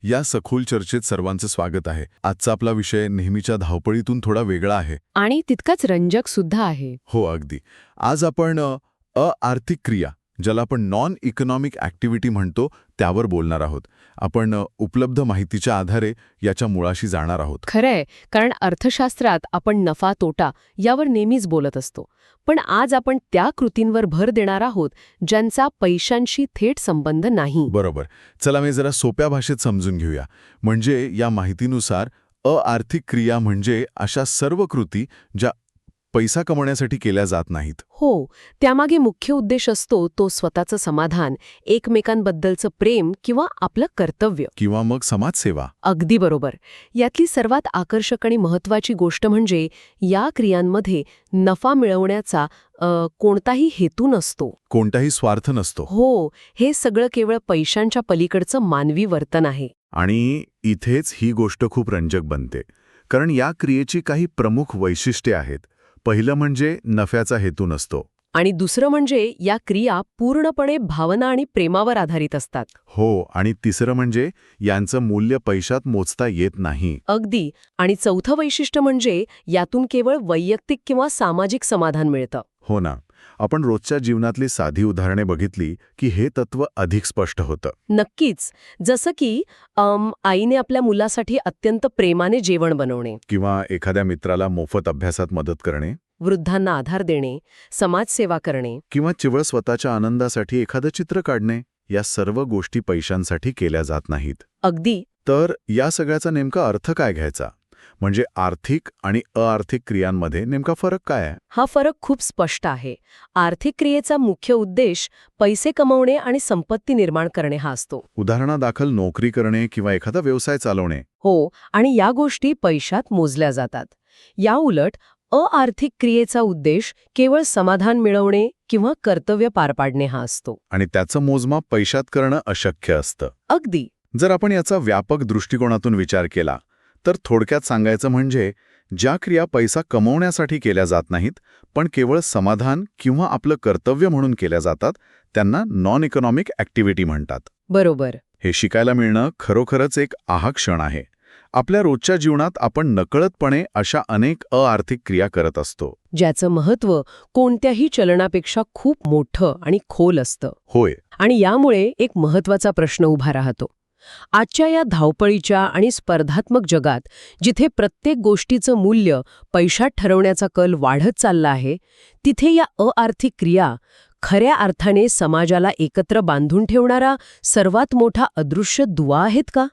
या सखोल चर्चेत सर्वांचं स्वागत आहे. आजचा आपला विषय नेहमीच्या धावपळीतून थोडा वेगळा आहे. आणि तितकाच रंजक सुद्धा आहे. हो, अगदी. आज आपण आर्थिक क्रिया, ज्याला आपण नॉन इकॉनॉमिक ॲक्टिव्हिटी म्हणतो, त्यावर बोलणार आहोत. आपण उपलब्ध माहितीच्या आधारे याच्या मुळाशी जाणार आहोत. खरंय, कारण अर्थशास्त्रात आपण नफा तोटा यावर नेहमीच बोलत असतो. पण आज आपण त्या कृतींवर भर देणार आहोत ज्यांचा पैशांशी थेट संबंध नाही. बरोबर. चला मी जरा सोप्या भाषेत समजून घेऊया. म्हणजे या माहितीनुसार आर्थिक क्रिया म्हणजे अशा सर्व कृती ज्या पैसा कमवण्यासाठी केल्या जात नाहीत. हो, त्यामागे मुख्य उद्देश असतो तो स्वतःचं समाधान, एकमेकांबद्दलचं प्रेम किंवा आपलं कर्तव्य. किंवा मग समाजसेवा. अगदी बरोबर. यातली सर्वात आकर्षक आणि महत्त्वाची गोष्ट म्हणजे या क्रियांमध्ये नफा मिळवण्याचा कोणताही हेतू नसतो. कोणताही स्वार्थ नसतो. हो, हे सगळं केवळ पैशांच्या पलीकडचं मानवी वर्तन आहे. आणि इथेच ही गोष्ट खूप रंजक बनते. कारण या क्रियेची काही प्रमुख वैशिष्ट्ये आहेत. पहिलं म्हणजे नफ्याचा हेतू नसतो. आणि दुसरं म्हणजे या क्रिया पूर्णपणे भावना आणि प्रेमावर आधारित असतात. हो, आणि तिसरं म्हणजे यांचं मूल्य पैशात मोजता येत नाही. अगदी. आणि चौथं वैशिष्ट्य म्हणजे यातून केवळ वैयक्तिक किंवा सामाजिक समाधान मिळतं. हो ना. आपण रोजच्या जीवनातली साधी उदाहरणे बघितली की हे तत्व अधिक स्पष्ट होतं. नक्कीच. जसं की आईने आपल्या मुलासाठी अत्यंत प्रेमाने जेवण बनवणे, किंवा एखाद्या मित्राला मोफत अभ्यासात मदत करणे, वृद्धांना आधार देणे, समाजसेवा करणे. किंवा केवळ स्वतःच्या आनंदासाठी एखादं चित्र काढणे, या सर्व गोष्टी पैशांसाठी केल्या जात नाहीत. अगदी. तर या सगळ्याचा नेमका अर्थ काय घ्यायचा? म्हणजे आर्थिक आणि अआर्थिक क्रियांमध्ये नेमका फरक काय आहे? हा फरक खूप स्पष्ट आहे. आर्थिक क्रियेचा मुख्य उद्देश पैसे कमवणे आणि संपत्ती निर्माण करणे हा असतो. उदाहरणादाखल नोकरी करणे किंवा एखादा व्यवसाय चालवणे. हो, आणि या गोष्टी पैशात मोजल्या जातात. याउलट अआर्थिक क्रियेचा उद्देश केवळ समाधान मिळवणे किंवा कर्तव्य पार पाडणे हा असतो. आणि त्याचं मोजमाप पैशात करणं अशक्य असतं. अगदी. जर आपण याचा व्यापक दृष्टिकोनातून विचार केला तर थोडक्यात सांगायचं म्हणजे ज्या क्रिया पैसा कमवण्यासाठी केल्या जात नाहीत पण केवळ समाधान किंवा आपलं कर्तव्य म्हणून केल्या जातात त्यांना नॉन इकॉनॉमिक ॲक्टिव्हिटी म्हणतात. बरोबर. हे शिकायला मिळणं खरोखरच एक क्षण आहे. आपल्या रोजच्या जीवनात आपण नकळतपणे अशा अनेक अआर्थिक क्रिया करत असतो. ज्याचं महत्त्व कोणत्याही चलनापेक्षा खूप मोठं आणि खोल असतं. होय. आणि यामुळे एक महत्त्वाचा प्रश्न उभा राहतो. आजच्या या धावपळीच्या आणि स्पर्धात्मक जगात जिथे प्रत्येक गोष्टीचं मूल्य पैशात ठरवण्याचा कल वाढत चालला आहे, तिथे या अआर्थिक क्रिया खऱ्या अर्थाने समाजाला एकत्र बांधून ठेवणारा सर्वात मोठा अदृश्य दुवा आहेत का?